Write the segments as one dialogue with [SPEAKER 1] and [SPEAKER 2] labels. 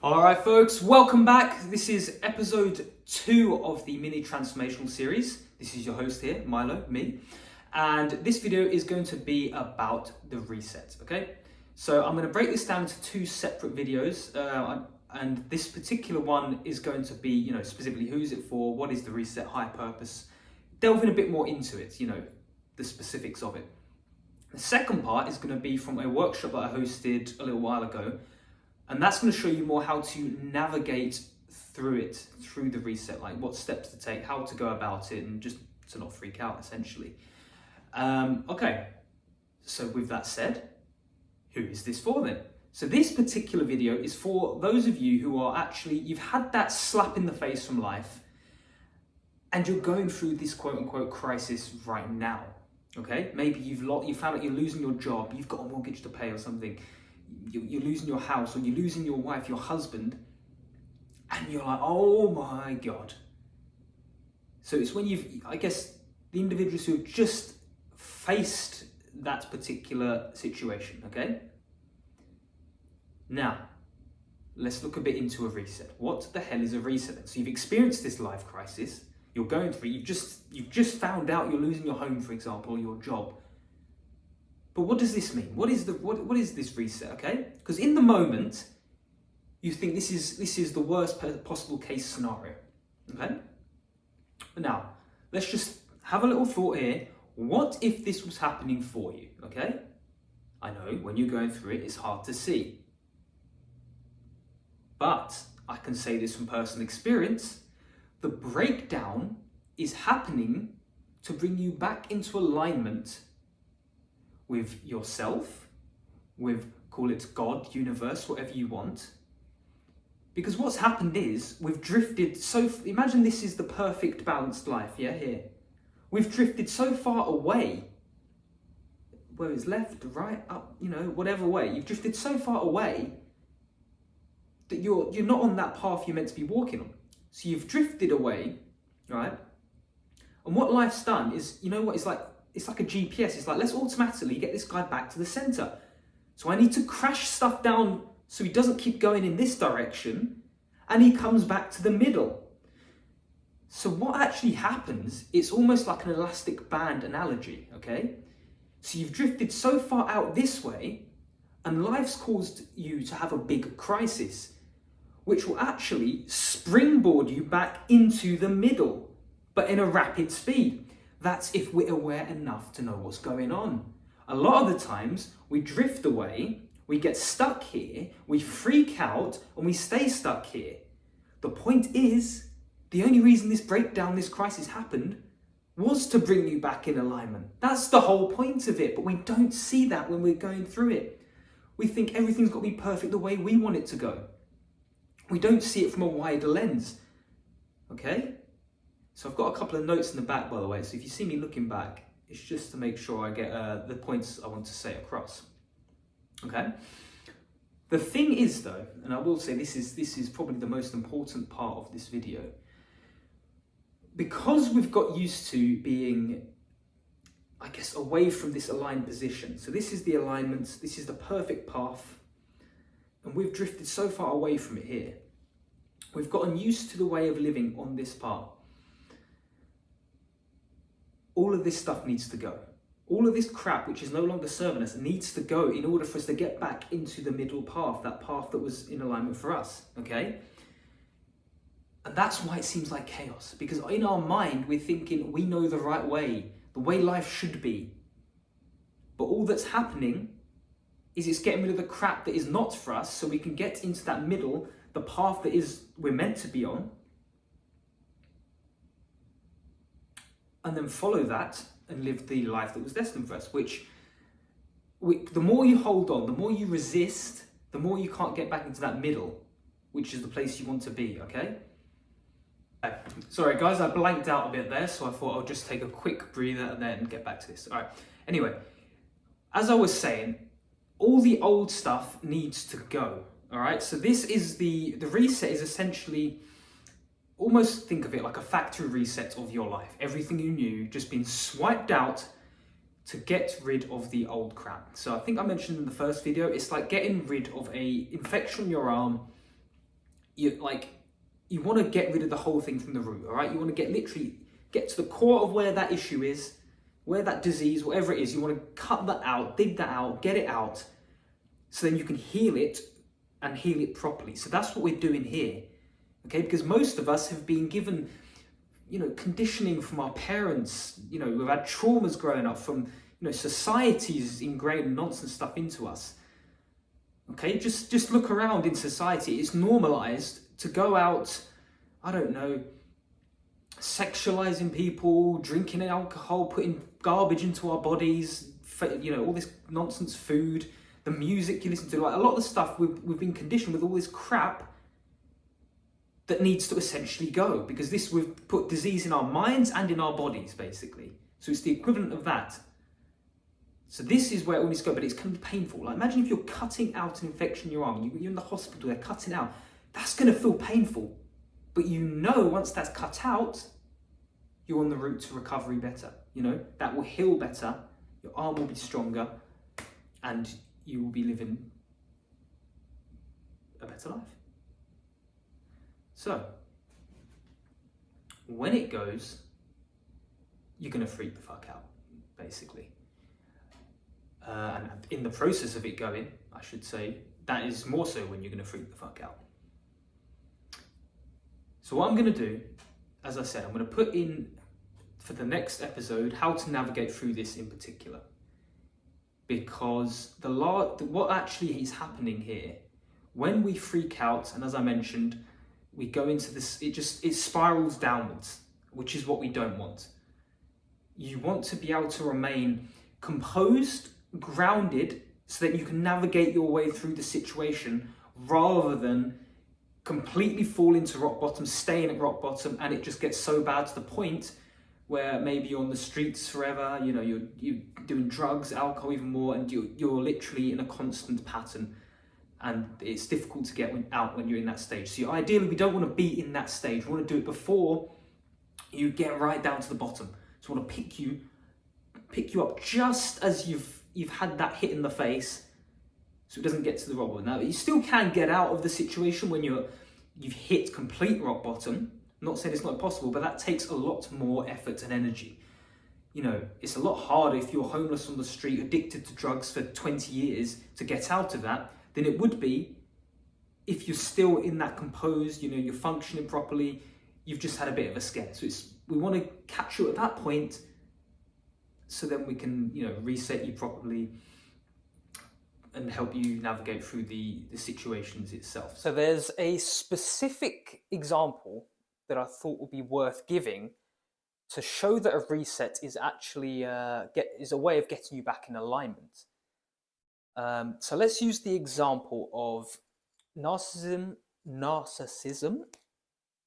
[SPEAKER 1] All right, folks, welcome back. This is episode 2 of the mini transformational series. This is your host here, Milo, me. And this video is going to be about the reset, okay? So I'm going to break this down into 2 separate videos. And this particular one is going to be, specifically who's it for, what is the reset, high purpose, delving a bit more into it, the specifics of it. The second part is going to be from a workshop that I hosted a little while ago. And that's going to show you more how to navigate through the reset, like what steps to take, how to go about it, and just to not freak out, essentially. Okay, so with that said, who is this for then? So this particular video is for those of you who are you've had that slap in the face from life, and you're going through this quote-unquote crisis right now, okay? Maybe you found out you're losing your job, you've got a mortgage to pay or something, you're losing your house, or you're losing your wife, your husband, and you're like, oh my God. So it's when the individuals who have just faced that particular situation, okay? Now, let's look a bit into a reset. What the hell is a reset then? So you've experienced this life crisis, you're going through, you've just found out you're losing your home, for example, or your job. But what does this mean? What is this reset, okay? Because in the moment, you think this is the worst possible case scenario, okay? Now, let's just have a little thought here. What if this was happening for you, okay? I know when you're going through it, it's hard to see. But I can say this from personal experience. The breakdown is happening to bring you back into alignment with yourself, with, call it God, universe, whatever you want. Because what's happened is we've drifted imagine this is the perfect balanced life, yeah, here. We've drifted so far away, whether it's left, right, up, whatever way. You've drifted so far away that you're not on that path you're meant to be walking on. So you've drifted away, right? And what life's done is, it's like a GPS. It's like, let's automatically get this guy back to the center. So I need to crash stuff down so he doesn't keep going in this direction, and he comes back to the middle. So what actually happens, it's almost like an elastic band analogy, okay? So you've drifted so far out this way, and life's caused you to have a big crisis, which will actually springboard you back into the middle, but in a rapid speed. That's if we're aware enough to know what's going on. A lot of the times, we drift away, we get stuck here, we freak out, and we stay stuck here. The point is, the only reason this breakdown, this crisis happened, was to bring you back in alignment. That's the whole point of it, but we don't see that when we're going through it. We think everything's got to be perfect the way we want it to go. We don't see it from a wider lens, okay? So I've got a couple of notes in the back, by the way, so if you see me looking back, it's just to make sure I get the points I want to say across, okay? The thing is though, and I will say this is probably the most important part of this video, because we've got used to being, away from this aligned position. So this is the alignment, this is the perfect path, and we've drifted so far away from it here. We've gotten used to the way of living on this path. All of this stuff needs to go. All of this crap, which is no longer serving us, needs to go in order for us to get back into the middle path, that path that was in alignment for us, okay? And that's why it seems like chaos, because in our mind, we're thinking we know the right way, the way life should be. But all that's happening is it's getting rid of the crap that is not for us, so we can get into that middle, the path that we're meant to be on, and then follow that and live the life that was destined for us, the more you hold on, the more you resist, the more you can't get back into that middle, which is the place you want to be, okay? Sorry guys, I blanked out a bit there, so I thought I'll just take a quick breather and then get back to this. All right, anyway, as I was saying, all the old stuff needs to go, all right? So this is the reset is essentially, almost think of it like a factory reset of your life. Everything you knew just been swiped out to get rid of the old crap. So I think I mentioned in the first video, it's like getting rid of a infection on your arm you want to get rid of the whole thing from the root, all right? You want to literally get to the core of where that issue is, where that disease, whatever it is. You want to cut that out, dig that out, get it out, so then you can heal it and heal it properly. So that's what we're doing here, okay? Because most of us have been given, conditioning from our parents. We've had traumas growing up from, society's ingrained nonsense stuff into us. Okay, just look around in society. It's normalized to go out, I don't know, sexualizing people, drinking alcohol, putting garbage into our bodies, all this nonsense food, the music you listen to, like a lot of the stuff we've been conditioned with all this crap that needs to essentially go, because we've put disease in our minds and in our bodies, basically. So it's the equivalent of that. So this is where it all needs to go, but it's going to be painful. Like, imagine if you're cutting out an infection in your arm, you're in the hospital, they're cutting out. That's going to feel painful. But once that's cut out, you're on the route to recovery better. That will heal better, your arm will be stronger, and you will be living a better life. So, when it goes, you're going to freak the fuck out, basically. And in the process of it going, I should say, that is more so when you're going to freak the fuck out. So what I'm going to do, as I said, I'm going to put in, for the next episode, how to navigate through this in particular. Because what actually is happening here, when we freak out, and as I mentioned, we go into this, it spirals downwards, which is what we don't want. You want to be able to remain composed, grounded, so that you can navigate your way through the situation, rather than completely fall into rock bottom, staying at rock bottom, and it just gets so bad to the point where maybe you're on the streets forever, you're doing drugs, alcohol even more, and you're literally in a constant pattern, and it's difficult to get out when you're in that stage. So ideally, we don't want to be in that stage. We want to do it before you get right down to the bottom. So we want to pick you up just as you've had that hit in the face, so it doesn't get to the rock bottom. Now, you still can get out of the situation when you've hit complete rock bottom. I'm not saying it's not possible, but that takes a lot more effort and energy. It's a lot harder if you're homeless on the street, addicted to drugs for 20 years to get out of that than it would be if you're still in that composed, you're functioning properly, you've just had a bit of a scare. So we want to catch you at that point, so then we can, reset you properly and help you navigate through the situations itself. So there's a specific example that I thought would be worth giving to show that a reset is actually is a way of getting you back in alignment. So let's use the example of narcissism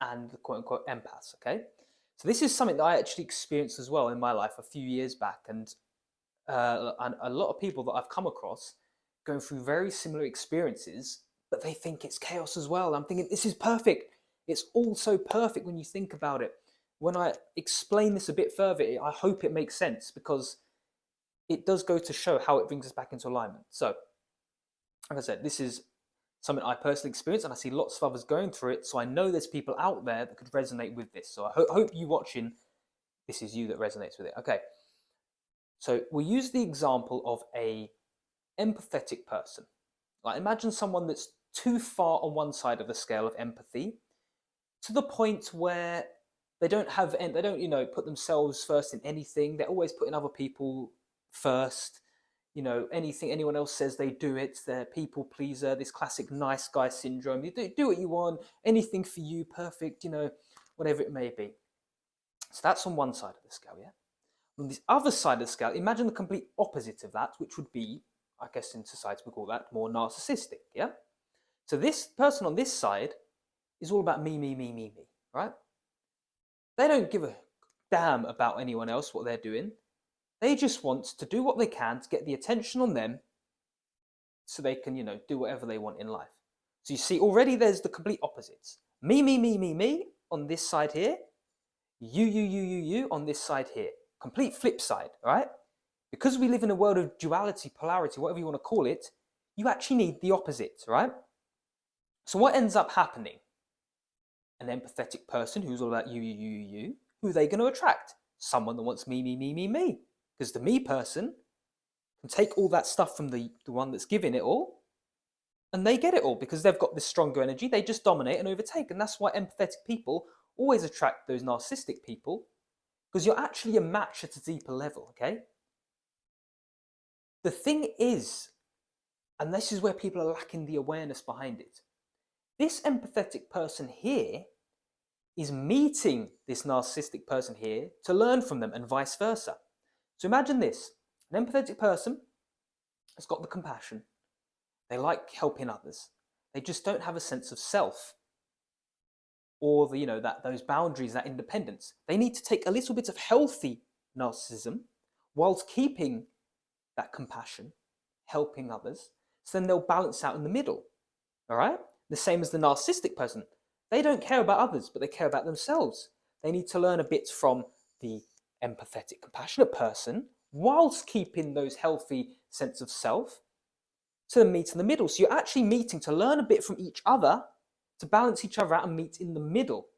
[SPEAKER 1] and the quote-unquote empaths, okay? So this is something that I actually experienced as well in my life a few years back, and a lot of people that I've come across going through very similar experiences, but they think it's chaos as well. I'm thinking, this is perfect. It's all so perfect when you think about it. When I explain this a bit further, I hope it makes sense, because it does go to show how it brings us back into alignment. So, like I said, this is something I personally experienced, and I see lots of others going through it. So I know there's people out there that could resonate with this. So I hope you watching, this is you that resonates with it. Okay. So we'll use the example of a empathetic person. Like, imagine someone that's too far on one side of the scale of empathy, to the point where they don't put themselves first in anything. They're always putting other people first. Anything anyone else says, they do it. They're people pleaser, this classic nice guy syndrome. You do what you want, anything for you, perfect, whatever it may be. So that's on one side of the scale, yeah? On the other side of the scale, imagine the complete opposite of that, which would be, I guess in society we call that more narcissistic, yeah? So this person on this side is all about me, right? They don't give a damn about anyone else, what they're doing. They just want to do what they can to get the attention on them, so they can, do whatever they want in life. So you see, already there's the complete opposites. Me on this side here. You on this side here. Complete flip side, right? Because we live in a world of duality, polarity, whatever you want to call it, you actually need the opposite, right? So what ends up happening an empathetic person who's all about you, who are they going to attract? Someone that wants me. Because the me person can take all that stuff from the one that's giving it all, and they get it all because they've got this stronger energy. They just dominate and overtake. And that's why empathetic people always attract those narcissistic people, because you're actually a match at a deeper level, okay? The thing is, and this is where people are lacking the awareness behind it, this empathetic person here is meeting this narcissistic person here to learn from them and vice versa. So imagine this, an empathetic person has got the compassion. They like helping others. They just don't have a sense of self or those boundaries, that independence. They need to take a little bit of healthy narcissism whilst keeping that compassion, helping others. So then they'll balance out in the middle. All right? The same as the narcissistic person. They don't care about others, but they care about themselves. They need to learn a bit from the empathetic, compassionate person whilst keeping those healthy sense of self to meet in the middle. So you're actually meeting to learn a bit from each other, to balance each other out and meet in the middle.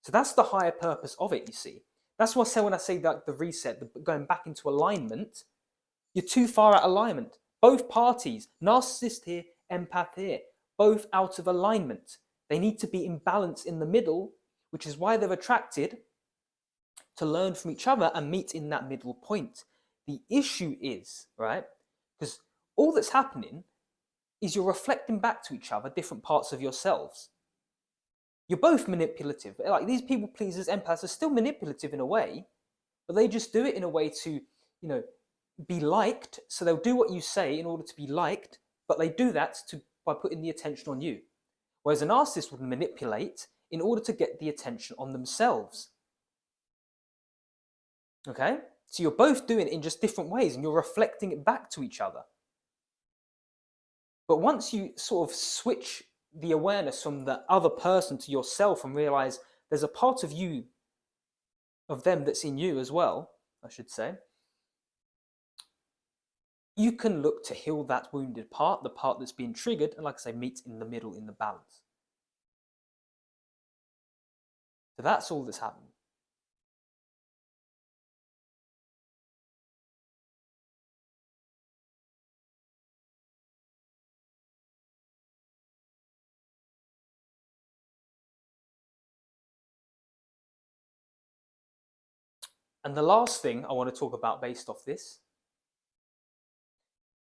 [SPEAKER 1] So that's the higher purpose of it, you see. That's what I say when I say that the reset, going back into alignment, you're too far out of alignment. Both parties, narcissist here, empath here, both out of alignment. They need to be in balance in the middle, which is why they're attracted to learn from each other and meet in that middle point. The issue is, right, because all that's happening is you're reflecting back to each other different parts of yourselves. You're both manipulative. Like these people pleasers, empaths are still manipulative in a way, but they just do it in a way to, be liked. So they'll do what you say in order to be liked, but they do that by putting the attention on you. Whereas a narcissist would manipulate in order to get the attention on themselves. Okay? So you're both doing it in just different ways and you're reflecting it back to each other. But once you sort of switch the awareness from the other person to yourself and realize there's a part of you, of them that's in you as well, I should say, you can look to heal that wounded part, the part that's been triggered, and like I say, meet in the middle in the balance. So that's all that's happening. And the last thing I want to talk about based off this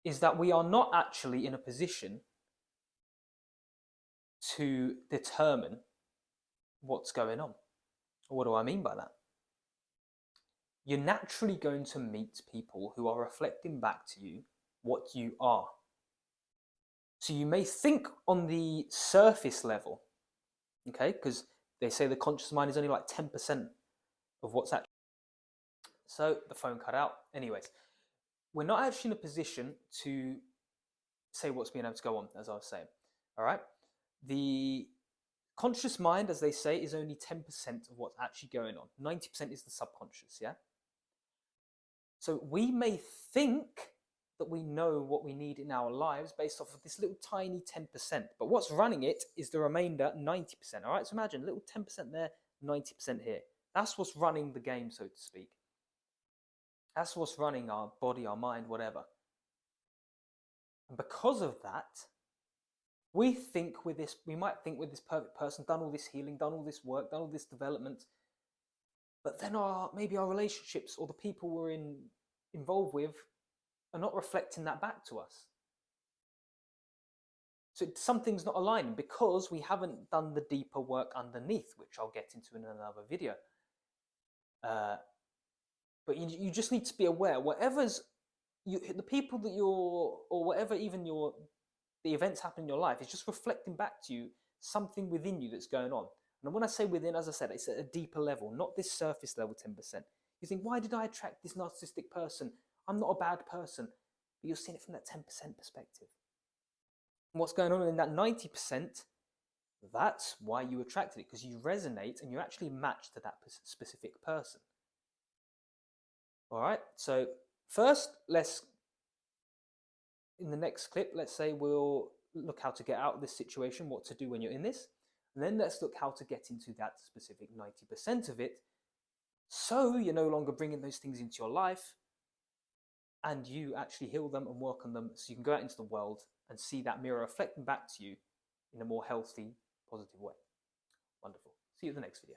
[SPEAKER 1] is that we are not actually in a position to determine what's going on. What do I mean by that? You're naturally going to meet people who are reflecting back to you what you are. So you may think on the surface level, okay, because they say the conscious mind is only like 10% of what's actually. So the phone cut out. Anyways, we're not actually in a position to say what's being able to go on, as I was saying. All right. The conscious mind, as they say, is only 10% of what's actually going on. 90% is the subconscious, yeah? So we may think that we know what we need in our lives based off of this little tiny 10%. But what's running it is the remainder 90%. All right, so imagine a little 10% there, 90% here. That's what's running the game, so to speak. That's what's running our body, our mind, whatever. And because of that, we might think with this perfect person, done all this healing, done all this work, done all this development, but then maybe our relationships or the people we're involved with are not reflecting that back to us. So something's not aligning because we haven't done the deeper work underneath, which I'll get into in another video. But you just need to be aware, the people that you're, or whatever, even the events happen in your life, is just reflecting back to you something within you that's going on. And when I say within, as I said, it's at a deeper level, not this surface level 10%. You think, why did I attract this narcissistic person? I'm not a bad person. But you're seeing it from that 10% perspective. And what's going on in that 90%, that's why you attracted it, because you resonate and you're actually matched to that specific person. All right, so first, in the next clip, let's say we'll look how to get out of this situation, what to do when you're in this. And then let's look how to get into that specific 90% of it, so you're no longer bringing those things into your life and you actually heal them and work on them, so you can go out into the world and see that mirror reflecting back to you in a more healthy, positive way. Wonderful. See you in the next video.